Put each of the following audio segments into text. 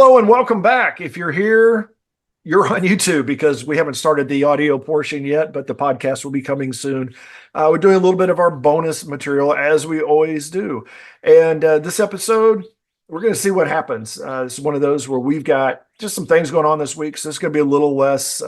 Hello and welcome back. If you're here, you're on YouTube because we haven't started the audio portion yet, but the podcast will be coming soon. We're doing a little bit of our bonus material as we always do. And this episode, we're going to see what happens. This is one of those where we've got just some things going on this week. So it's going to be a little less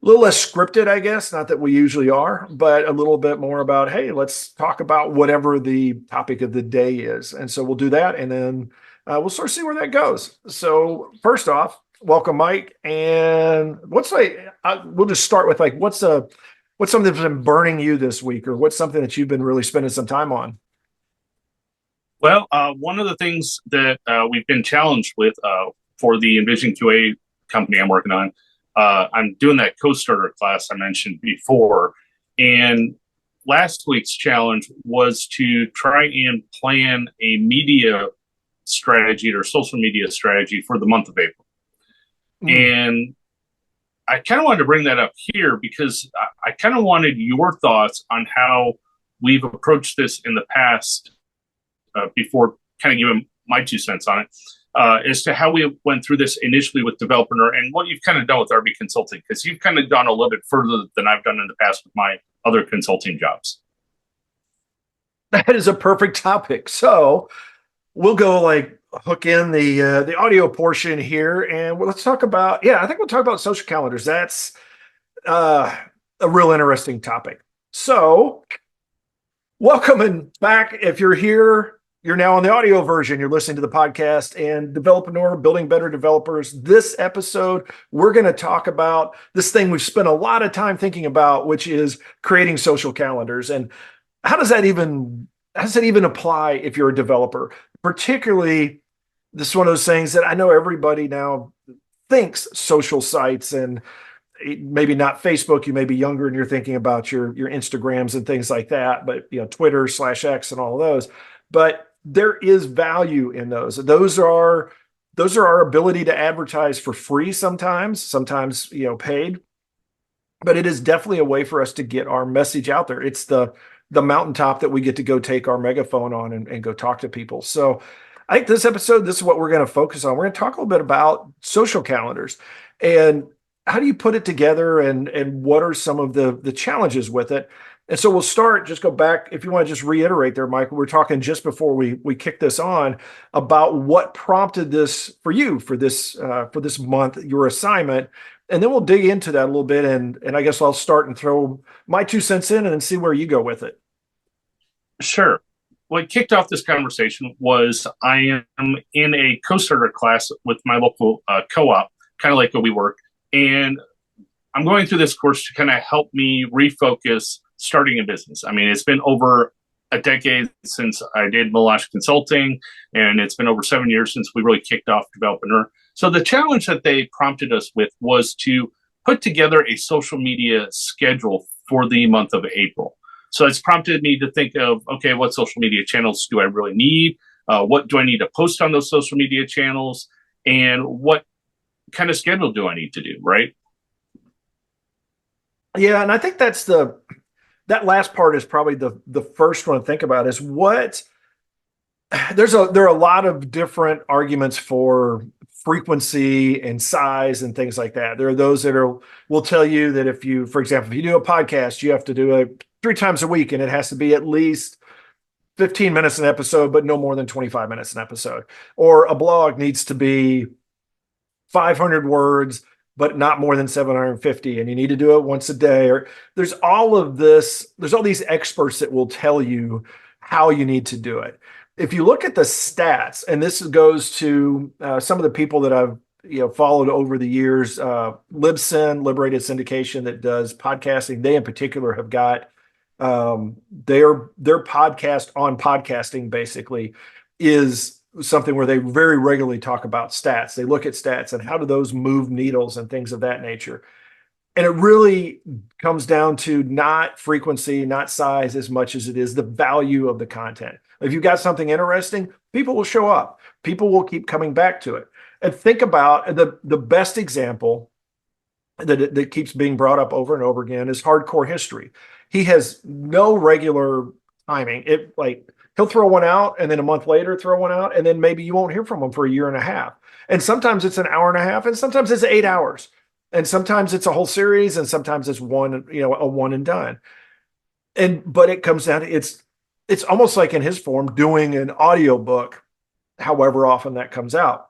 scripted, I guess. Not that we usually are, but a little bit more about, hey, let's talk about whatever the topic of the day is. And so we'll do that. And then we'll sort of see where that goes. So first off, welcome, Mike. And we'll just start with what's something that's been burning you this week, or what's something that you've been really spending some time on? Well, one of the things that we've been challenged with for the Envision QA company I'm working on, I'm doing that co-starter class I mentioned before. And last week's challenge was to try and plan a media strategy or social media strategy for the month of April. And I kind of wanted to bring that up here because I kind of wanted your thoughts on how we've approached this in the past before kind of giving my 2 cents on it, as to how we went through this initially with Developer and what you've kind of done with RB Consulting, because you've kind of gone a little bit further than I've done in the past with my other consulting jobs. That is a perfect topic. So we'll go hook in the audio portion here, and let's talk about, I think we'll talk about social calendars. That's a real interesting topic. So welcome back. If you're here, you're now on the audio version. You're listening to the podcast and Developer, Building Better Developers. This episode, we're going to talk about this thing we've spent a lot of time thinking about, which is creating social calendars. And how does that even apply if you're a developer? Particularly, this is one of those things that I know everybody now thinks social sites, and maybe not Facebook. You may be younger and you're thinking about your Instagrams and things like that, but Twitter/X and all of those. But there is value in those. Those are our ability to advertise for free sometimes paid. But it is definitely a way for us to get our message out there. It's the mountaintop that we get to go take our megaphone on and go talk to people. So I think this episode, this is what we're going to focus on. We're going to talk a little bit about social calendars and how do you put it together, and what are some of the challenges with it. And so we'll start, just go back, if you want to just reiterate there, Michael, we're talking just before we kick this on about what prompted this for you for this month, your assignment. And then we'll dig into that a little bit. And I guess I'll start and throw my 2 cents in and then see where you go with it. Sure. What kicked off this conversation was I am in a co-starter class with my local co-op, kind of like where we work. And I'm going through this course to kind of help me refocus starting a business. I mean, it's been over a decade since I did Melange Consulting, and it's been over 7 years since we really kicked off Developer. So the challenge that they prompted us with was to put together a social media schedule for the month of April. So it's prompted me to think of, okay, what social media channels do I really need? What do I need to post on those social media channels? And what kind of schedule do I need to do, right? Yeah, and I think that last part is probably the first one to think about is there are a lot of different arguments for frequency and size and things like that. There are those that will tell you that for example, if you do a podcast, you have to do it 3 times a week, and it has to be at least 15 minutes an episode, but no more than 25 minutes an episode. Or a blog needs to be 500 words, but not more than 750, and you need to do it once a day. Or there's all these experts that will tell you how you need to do it. If you look at the stats, and this goes to some of the people that I've followed over the years, Libsyn, Liberated Syndication, that does podcasting, they in particular have got their podcast on podcasting basically is something where they very regularly talk about stats. They look at stats and how do those move needles and things of that nature. And it really comes down to not frequency, not size, as much as it is the value of the content. If you've got something interesting, people will show up. People will keep coming back to it. And think about the best example that keeps being brought up over and over again is Hardcore History. He has no regular timing. He'll throw one out and then a month later throw one out, and then maybe you won't hear from him for a year and a half. And sometimes it's an hour and a half, and sometimes it's 8 hours. And sometimes it's a whole series, and sometimes it's one, a one and done. And but it comes down to it's almost like in his form doing an audio book, however often that comes out.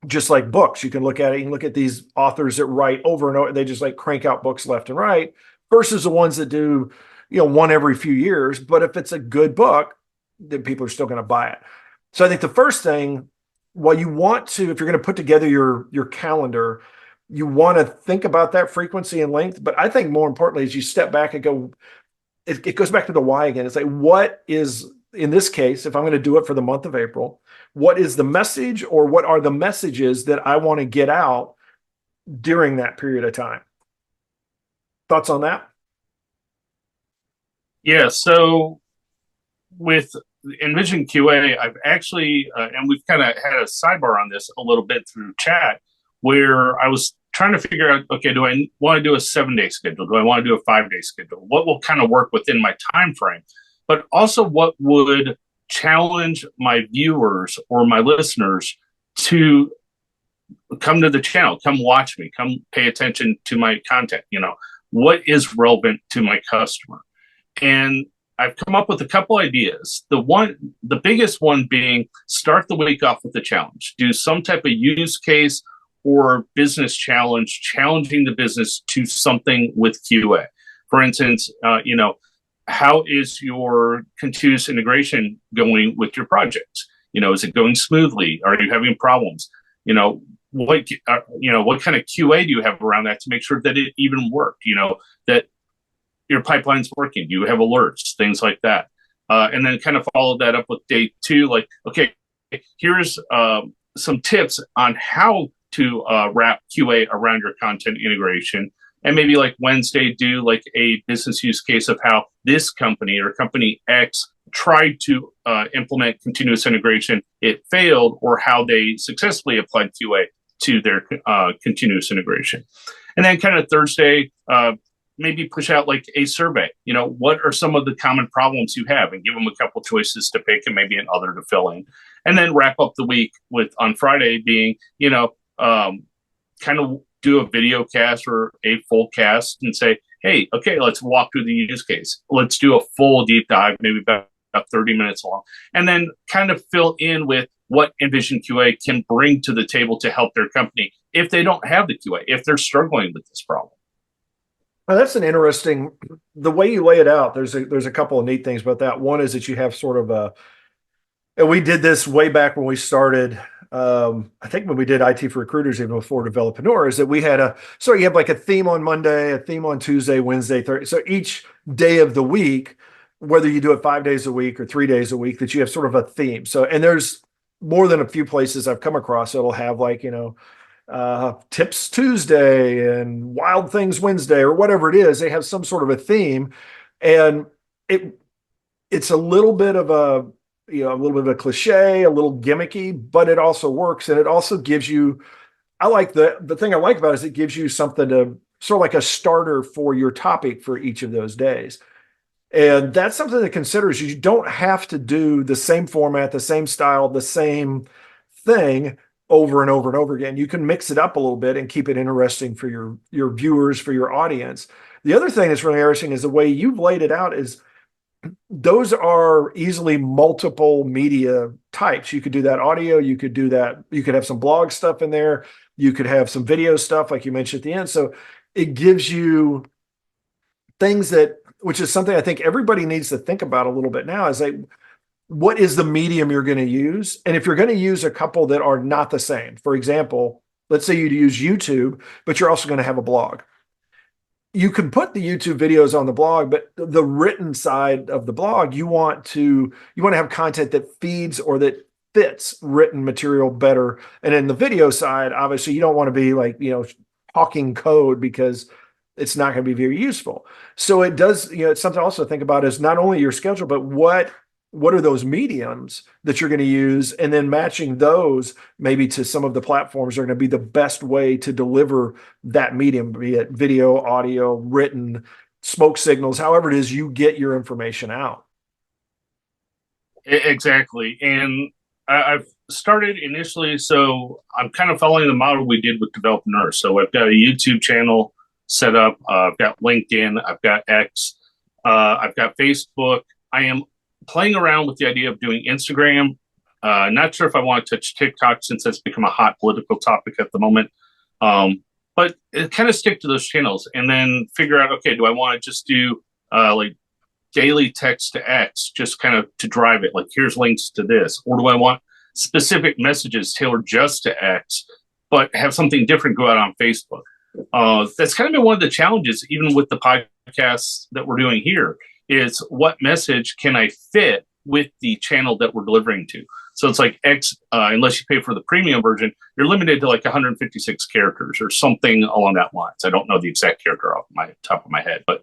Just like books, you can look at it, you can look at these authors that write over and over, they just like crank out books left and right, versus the ones that do, one every few years. But if it's a good book, then people are still going to buy it. So I think the first thing, well, you want to, if you're going to put together your calendar, you want to think about that frequency and length. But I think more importantly is you step back and go, it goes back to the why again. It's like, what is, in this case, if I'm going to do it for the month of April, what is the message, or what are the messages that I want to get out during that period of time? Thoughts on that? Yeah. So with Envision QA, I've actually, and we've kind of had a sidebar on this a little bit through chat, where I was trying to figure out, okay, do I want to do a 7-day schedule? Do I want to do a 5-day schedule? What will kind of work within my time frame? But also, what would challenge my viewers or my listeners to come to the channel, come watch me, come pay attention to my content? What is relevant to my customer? And I've come up with a couple ideas. The biggest one being, start the week off with a challenge. Do some type of use case or business challenge, challenging the business to something with QA. For instance, how is your continuous integration going with your projects? Is it going smoothly? Are you having problems? What kind of QA do you have around that to make sure that it even worked? That your pipeline's working. Do you have alerts, things like that? And then kind of follow that up with day 2, like, okay, here's some tips on how to wrap QA around your content integration. And maybe like Wednesday, do like a business use case of how this company or company X tried to implement continuous integration, it failed, or how they successfully applied QA to their continuous integration. And then kind of Thursday, maybe push out like a survey. What are some of the common problems you have, and give them a couple choices to pick and maybe an other to fill in. And then wrap up the week with, on Friday being, kind of do a video cast or a full cast and say, hey, okay, let's walk through the use case. Let's do a full deep dive, maybe about 30 minutes long, and then kind of fill in with what Envision QA can bring to the table to help their company if they don't have the QA, if they're struggling with this problem. Well, that's an interesting, the way you lay it out. There's a couple of neat things about that. One is that you have sort of and we did this way back when we started. I think when we did IT for Recruiters, even before Developreneur, is that we had so you have like a theme on Monday, a theme on Tuesday, Wednesday, Thursday. So each day of the week, whether you do it 5 days a week or 3 days a week, that you have sort of a theme. So, and there's more than a few places I've come across that'll have like, Tips Tuesday and Wild Things Wednesday or whatever it is. They have some sort of a theme, and it's a little bit of a little bit of a cliche, a little gimmicky, but it also works. And it also gives you, I like the thing I like about it is it gives you something to sort of like a starter for your topic for each of those days. And that's something that considers you don't have to do the same format, the same style, the same thing over and over and over again. You can mix it up a little bit and keep it interesting for your viewers, for your audience. The other thing that's really interesting is the way you've laid it out is those are easily multiple media types. You could do that audio, you could do that, you could have some blog stuff in there, you could have some video stuff like you mentioned at the end. So it gives you things that, which is something I think everybody needs to think about a little bit now, is like, what is the medium you're going to use? And if you're going to use a couple that are not the same, for example, let's say you use YouTube, but you're also going to have a blog. You can put the YouTube videos on the blog, but the written side of the blog, you want to have content that feeds or that fits written material better. And in the video side, obviously you don't want to be like, talking code, because it's not going to be very useful. So it does, it's something also to think about, is not only your schedule, but what are those mediums that you're going to use, and then matching those maybe to some of the platforms are going to be the best way to deliver that medium, be it video, audio, written, smoke signals, however it is you get your information out. Exactly. And I've started initially, so I'm kind of following the model we did with Develop Nurse. So I've got a YouTube channel set up. I've got LinkedIn. I've got X. I've got Facebook. I am playing around with the idea of doing Instagram. Not sure if I want to touch TikTok since that's become a hot political topic at the moment. But kind of stick to those channels and then figure out, okay, do I want to just do like daily text to X just kind of to drive it? Like, here's links to this. Or do I want specific messages tailored just to X, but have something different go out on Facebook? That's kind of been one of the challenges, even with the podcasts that we're doing here, is what message can I fit with the channel that we're delivering to? So it's like X, unless you pay for the premium version, you're limited to like 156 characters or something along that lines. I don't know the exact character off my top of my head, but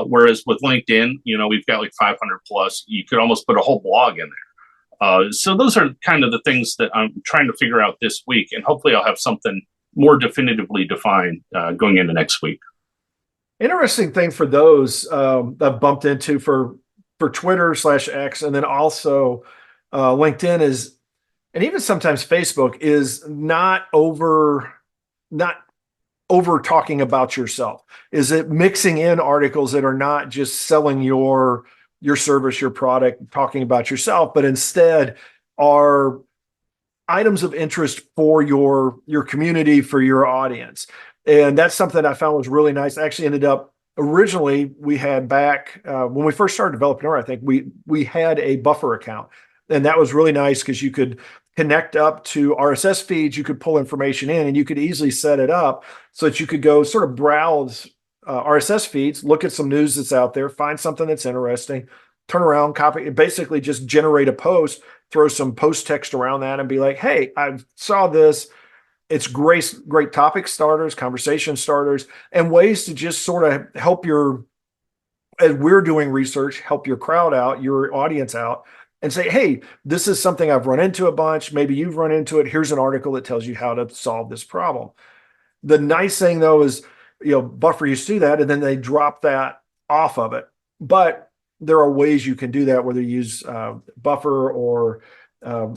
whereas with LinkedIn, we've got like 500 plus. You could almost put a whole blog in there. So those are kind of the things that I'm trying to figure out this week, and hopefully I'll have something more definitively defined going into next week. Interesting thing for those I've bumped into for Twitter/X, and then also LinkedIn is, and even sometimes Facebook is not over talking about yourself. Is it mixing in articles that are not just selling your service, your product, talking about yourself, but instead are items of interest for your community, for your audience? And that's something I found was really nice. I actually ended up, originally we had back when we first started developing, I think we had a buffer account, and that was really nice because you could connect up to RSS feeds, you could pull information in, and you could easily set it up so that you could go sort of browse RSS feeds, look at some news that's out there, find something that's interesting, turn around, copy, basically just generate a post, throw some post text around that, and be like, hey, I saw this. It's great topic starters, conversation starters, and ways to just sort of help as we're doing research, help your crowd out, your audience out, and say, hey, this is something I've run into a bunch. Maybe you've run into it. Here's an article that tells you how to solve this problem. The nice thing though is, Buffer used to do that, and then they drop that off of it. But there are ways you can do that, whether you use Buffer or uh,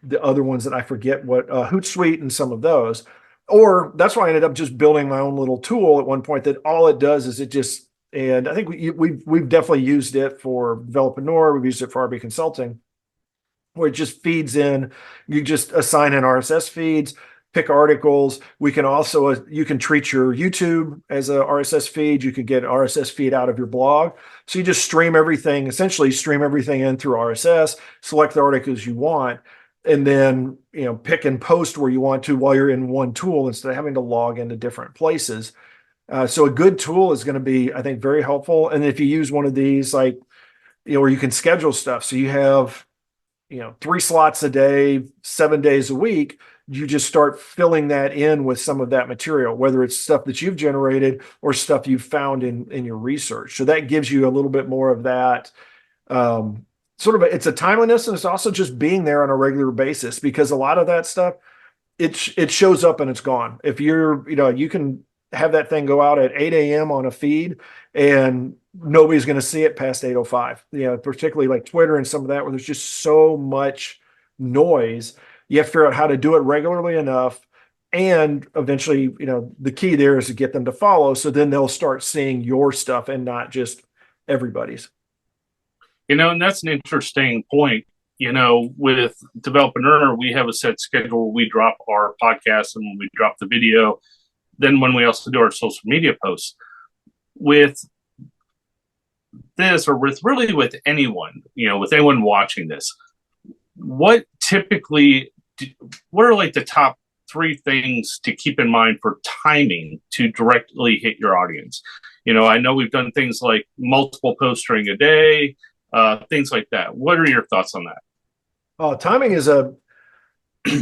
the other ones that I forget what, Hootsuite and some of those. Or that's why I ended up just building my own little tool at one point that all it does is it just, and I think we've definitely used it for Developreneur. We've used it for RB Consulting, where it just feeds in. You just assign in RSS feeds, pick articles. We can also, you can treat your YouTube as a RSS feed. You can get an RSS feed out of your blog. So you just essentially stream everything in through RSS, select the articles you want, and then, pick and post where you want to while you're in one tool instead of having to log into different places. So a good tool is going to be, I think, very helpful. And if you use one of these, like, where you can schedule stuff. So you have, 3 slots a day, 7 days a week, you just start filling that in with some of that material, whether it's stuff that you've generated or stuff you've found in your research. So that gives you a little bit more of that sort of it's a timeliness, and it's also just being there on a regular basis, because a lot of that stuff, it shows up and it's gone. If you can have that thing go out at 8 a.m. on a feed and nobody's going to see it past 8:05, particularly like Twitter and some of that, where there's just so much noise. You have to figure out how to do it regularly enough. And eventually, the key there is to get them to follow. So then they'll start seeing your stuff and not just everybody's. And that's an interesting point. With Developreneur, we have a set schedule. We drop our podcast and when we drop the video, then when we also do our social media posts. With this, or with anyone, with anyone watching this, what are like the top 3 things to keep in mind for timing to directly hit your audience? I know we've done things like multiple posts during a day, things like that. What are your thoughts on that? Timing is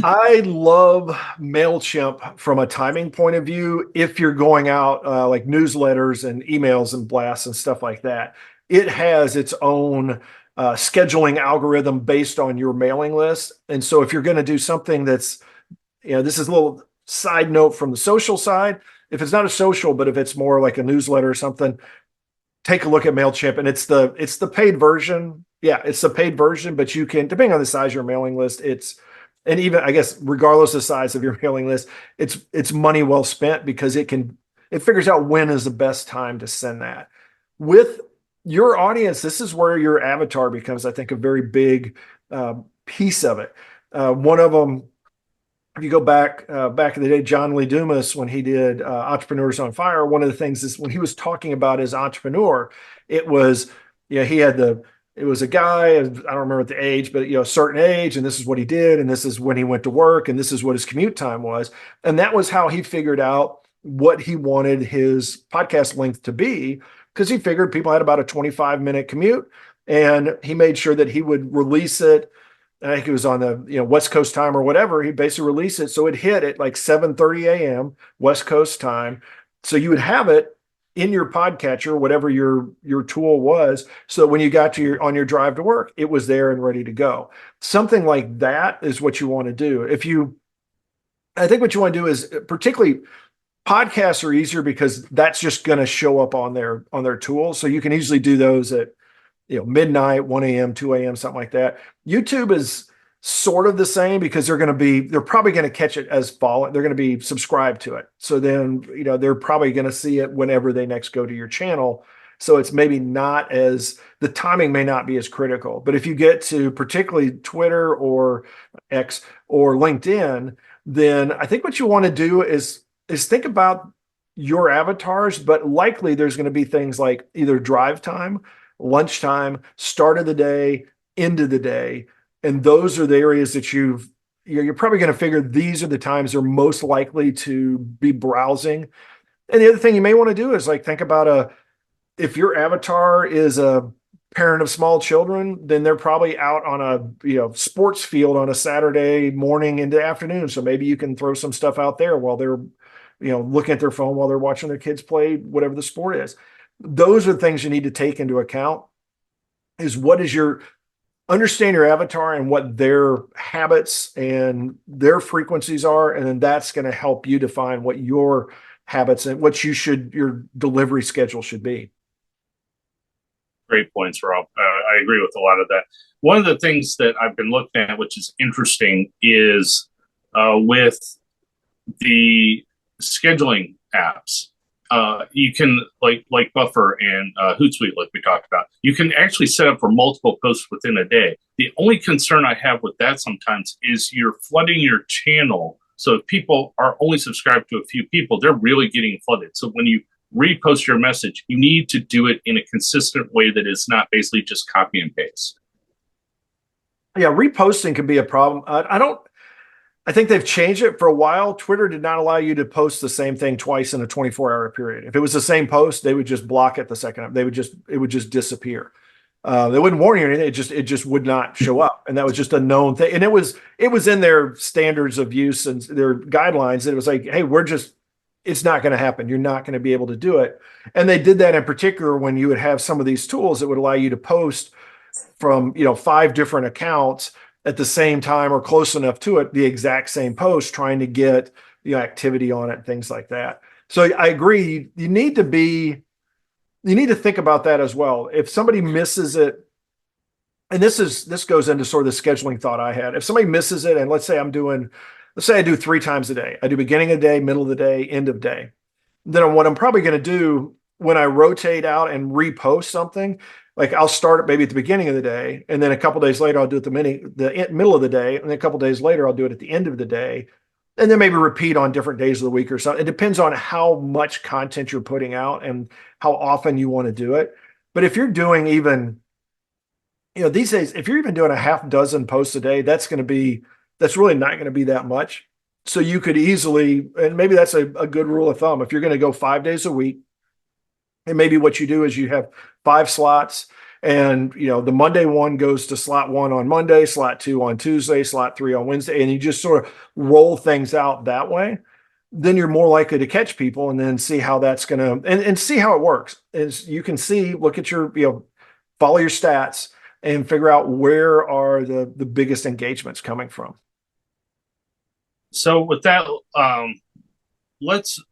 I love MailChimp from a timing point of view. If you're going out like newsletters and emails and blasts and stuff like that, it has its own scheduling algorithm based on your mailing list. And so if you're going to do something that's, this is a little side note from the social side. If it's not a social, but if it's more like a newsletter or something, take a look at MailChimp, and it's the paid version. Yeah, it's the paid version, but you can, depending on the size of your mailing list, and even I guess regardless of the size of your mailing list, it's money well spent because it figures out when is the best time to send that. With your audience, this is where your avatar becomes, I think, a very big piece of it. One of them, if you go back in the day, John Lee Dumas, when he did Entrepreneurs on Fire, one of the things is when he was talking about his entrepreneur, it was, he had it was a guy, I don't remember the age, but a certain age, and this is what he did, and this is when he went to work, and this is what his commute time was, and that was how he figured out what he wanted his podcast length to be, because he figured people had about a 25-minute commute, and he made sure that he would release it. I think it was on the West Coast time or whatever. He basically released it, so it hit at like 7:30 a.m. West Coast time. So you would have it in your podcatcher, whatever your tool was, so when you got to on your drive to work, it was there and ready to go. Something like that is what you want to do. I think what you want to do is, particularly podcasts are easier because that's just going to show up on their tool, so you can easily do those at midnight, 1 a.m., 2 a.m., something like that. YouTube is sort of the same because they're probably going to catch it as following. They're going to be subscribed to it. So then, they're probably going to see it whenever they next go to your channel. So it's maybe not the timing may not be as critical. But if you get to particularly Twitter or X or LinkedIn, then I think what you want to do is think about your avatars, but likely there's going to be things like either drive time, lunchtime, start of the day, end of the day. And those are the areas that you're probably going to figure these are the times they're most likely to be browsing. And the other thing you may want to do is like think about if your avatar is a parent of small children, then they're probably out on a sports field on a Saturday morning into afternoon. So maybe you can throw some stuff out there while they're looking at their phone while they're watching their kids play whatever the sport is. Those are the things you need to take into account, is what is understand your avatar and what their habits and their frequencies are. And then that's going to help you define what your habits and what your delivery schedule should be. Great points, Rob. I agree with a lot of that. One of the things that I've been looking at, which is interesting, is with the scheduling apps. You can like Buffer and Hootsuite, like we talked about. You can actually set up for multiple posts within a day. The only concern I have with that sometimes is you're flooding your channel. So if people are only subscribed to a few people, they're really getting flooded. So when you repost your message, you need to do it in a consistent way that is not basically just copy and paste. Yeah, reposting can be a problem. I think they've changed it. For a while, Twitter did not allow you to post the same thing twice in a 24-hour period. If it was the same post, they would just block it the second. It would just disappear. They wouldn't warn you or anything. It just would not show up, and that was just a known thing. And it was in their standards of use and their guidelines. That it was like, hey, it's not going to happen. You're not going to be able to do it. And they did that in particular when you would have some of these tools that would allow you to post from 5 different accounts at the same time or close enough to it, the exact same post, trying to get activity on it, things like that. So I agree. You need to think about that as well. If somebody misses it, and this goes into sort of the scheduling thought I had. If somebody misses it, and let's say I do 3 times a day. I do beginning of the day, middle of the day, end of day. Then what I'm probably going to do when I rotate out and repost something, like I'll start it maybe at the beginning of the day, and then a couple days later I'll do it the middle of the day, and then a couple days later I'll do it at the end of the day, and then maybe repeat on different days of the week or something. It depends on how much content you're putting out and how often you want to do it. But if you're doing even, these days, if you're even doing a half dozen posts a day, that's really not going to be that much. So you could easily, and maybe that's a good rule of thumb. If you're going to go 5 days a week, and maybe what you do is you have 5 slots, and the Monday one goes to slot 1 on Monday, slot 2 on Tuesday, slot 3 on Wednesday, and you just sort of roll things out that way. Then you're more likely to catch people, and then see how that's going to, and see how it works. Is you can look at your, follow your stats and figure out where are the biggest engagements coming from. So with that, let's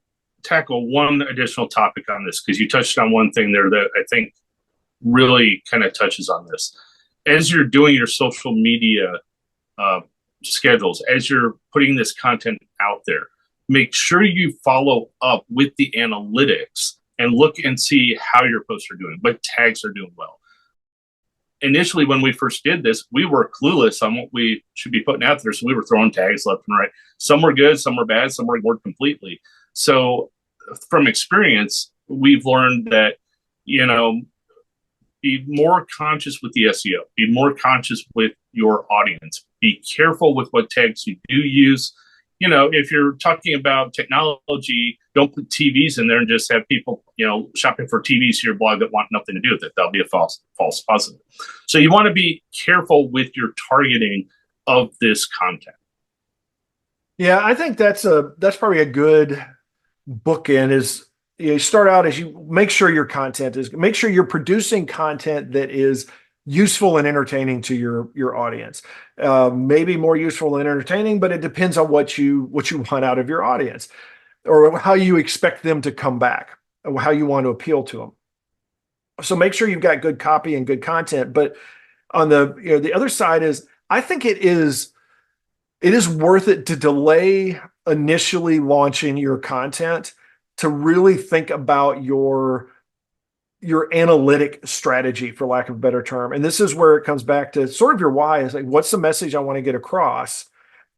tackle one additional topic on this, because you touched on one thing there that I think really kind of touches on this. as you're doing your social media uh, schedules, as you're putting this content out there, make sure you follow up with the analytics and look and see how your posts are doing, what tags are doing well. Initially, when we first did this, we were clueless on what we should be putting out there. So we were throwing tags left and right. Some were good, some were bad, some were ignored completely. So from experience, we've learned that, you know, be more conscious with the SEO, be more conscious with your audience, be careful with what tags you do use. You know, if you're talking about technology, don't put TVs in there and just have people, you know, shopping for TVs to your blog that want nothing to do with it. That'll be a false positive. So you want to be careful with your targeting of this content. Yeah, I think that's probably a good bookend is you start out as you make sure your content is make sure you're producing content that is useful and entertaining to your audience. Maybe more useful and entertaining, but it depends on what you want out of your audience or how you expect them to come back, or how you want to appeal to them. So make sure you've got good copy and good content. But on the other side is I think it is worth it to delay initially launching your content to really think about your analytic strategy, for lack of a better term. And this is where it comes back to sort of your why is like, what's the message I want to get across?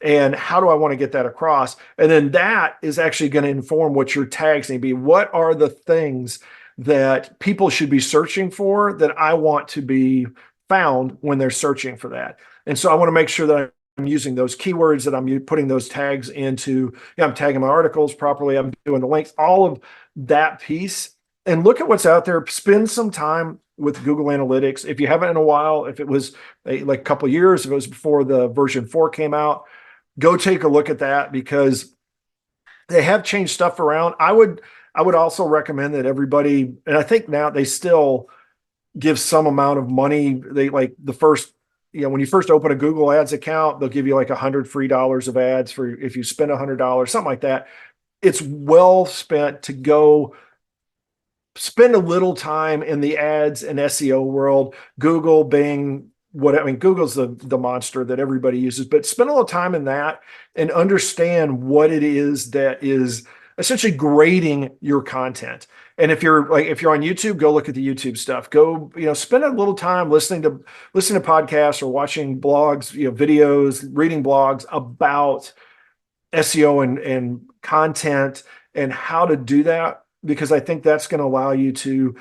And how do I want to get that across? And then that is actually going to inform what your tags need to be. What are the things that people should be searching for that I want to be found when they're searching for that? And so I want to make sure that I'm using those keywords, that I'm putting those tags into, I'm tagging my articles properly, I'm doing the links, all of that piece. And look at what's out there. Spend some time with Google Analytics. If you haven't in a while, if it was like a couple of years, if it was before the version 4 came out, go take a look at that because they have changed stuff around. I would also recommend that everybody, and I think now they still give some amount of money. They like the first, when you first open a Google Ads account, they'll give you like $100 free of ads for if you spend $100, something like that. It's well spent to go spend a little time in the ads and SEO world, Google, Bing, Google's the monster that everybody uses, but spend a little time in that and understand what it is that is essentially grading your content. And if you're on YouTube, go look at the YouTube stuff. Go, spend a little time listening to podcasts or watching blogs, videos, reading blogs about SEO and content and how to do that, because I think that's going to allow you to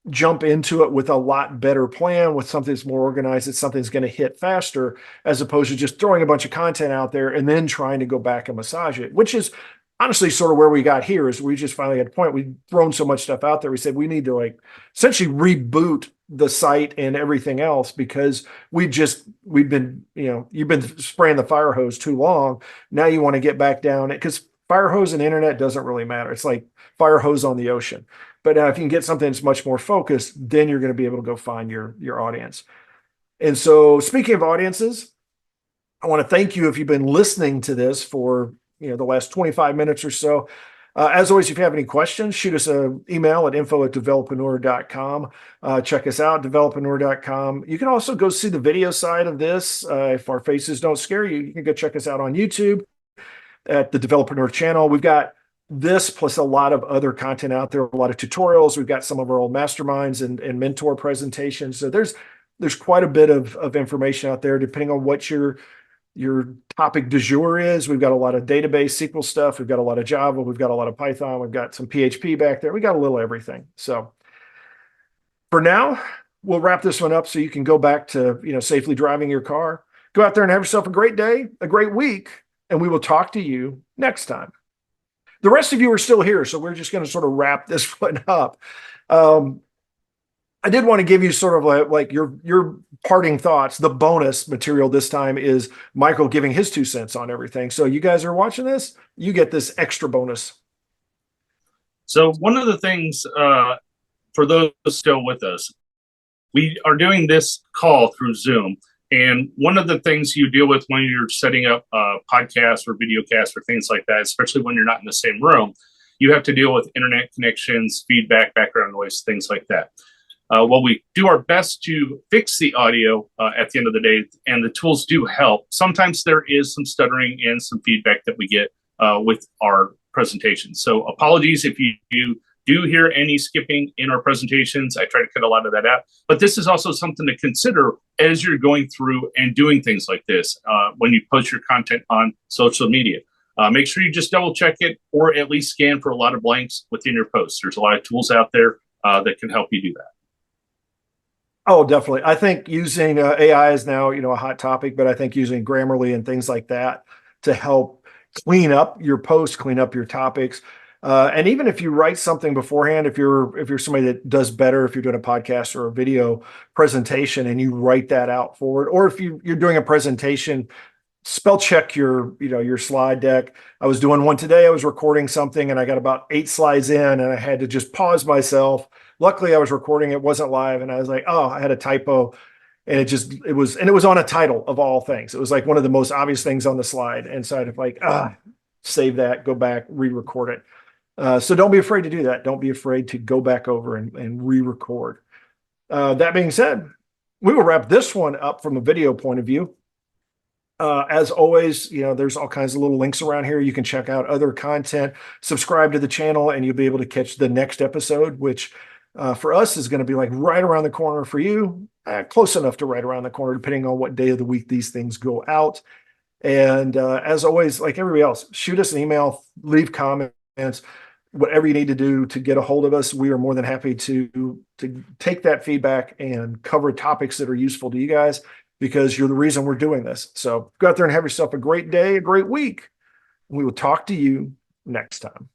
jump into it with a lot better plan, with something that's more organized, that something's going to hit faster, as opposed to just throwing a bunch of content out there and then trying to go back and massage it, which is honestly sort of where we got here. Is we just finally had a point. We've thrown so much stuff out there. We said we need to essentially reboot the site and everything else, because we've been, you've been spraying the fire hose too long. Now you want to get back down it, because fire hose and internet doesn't really matter. It's like fire hose on the ocean. But if you can get something that's much more focused, then you're going to be able to go find your audience. And so, speaking of audiences, I want to thank you if you've been listening to this for the last 25 minutes or so. As always, if you have any questions, shoot us an email at info@developreneur.com. Check us out, developreneur.com. You can also go see the video side of this. If our faces don't scare you, you can go check us out on YouTube at the Developreneur channel. We've got this plus a lot of other content out there, a lot of tutorials. We've got some of our old masterminds and mentor presentations. So there's quite a bit of information out there, depending on what your topic du jour is. We've got a lot of database SQL stuff. We've got a lot of Java. We've got a lot of Python. We've got some PHP back there. We got a little everything. So for now, we'll wrap this one up so you can go back to, safely driving your car. Go out there and have yourself a great day, a great week, and we will talk to you next time. The rest of you are still here, so we're just going to sort of wrap this one up. I did want to give you sort of like your parting thoughts. The bonus material this time is Michael giving his 2 cents on everything. So you guys are watching this, you get this extra bonus. So one of the things for those still with us, we are doing this call through Zoom. And one of the things you deal with when you're setting up podcasts or video casts or things like that, especially when you're not in the same room, you have to deal with internet connections, feedback, background noise, things like that. Well, we do our best to fix the audio at the end of the day, and the tools do help. Sometimes there is some stuttering and some feedback that we get with our presentations. So apologies if you do hear any skipping in our presentations. I try to cut a lot of that out. But this is also something to consider as you're going through and doing things like this when you post your content on social media. Make sure you just double check it or at least scan for a lot of blanks within your posts. There's a lot of tools out there that can help you do that. Oh, definitely. I think using AI is now, a hot topic, but I think using Grammarly and things like that to help clean up your posts, clean up your topics. And even if you write something beforehand, if you're somebody that does better, if you're doing a podcast or a video presentation and you write that out forward, or if you're doing a presentation, spell check your slide deck. I was doing one today. I was recording something and I got about 8 slides in and I had to just pause myself. Luckily I was recording, it wasn't live, and I was like, oh, I had a typo. And it was on a title of all things. It was like one of the most obvious things on the slide. And so I'd like, save that, go back, re-record it. So don't be afraid to do that. Don't be afraid to go back over and re-record. That being said, we will wrap this one up from a video point of view. As always, there's all kinds of little links around here. You can check out other content, subscribe to the channel, and you'll be able to catch the next episode, which for us is going to be like right around the corner. For you, close enough to right around the corner, depending on what day of the week these things go out. And as always, like everybody else, shoot us an email, leave comments, whatever you need to do to get a hold of us. We are more than happy to take that feedback and cover topics that are useful to you guys, because you're the reason we're doing this. So go out there and have yourself a great day, a great week. We will talk to you next time.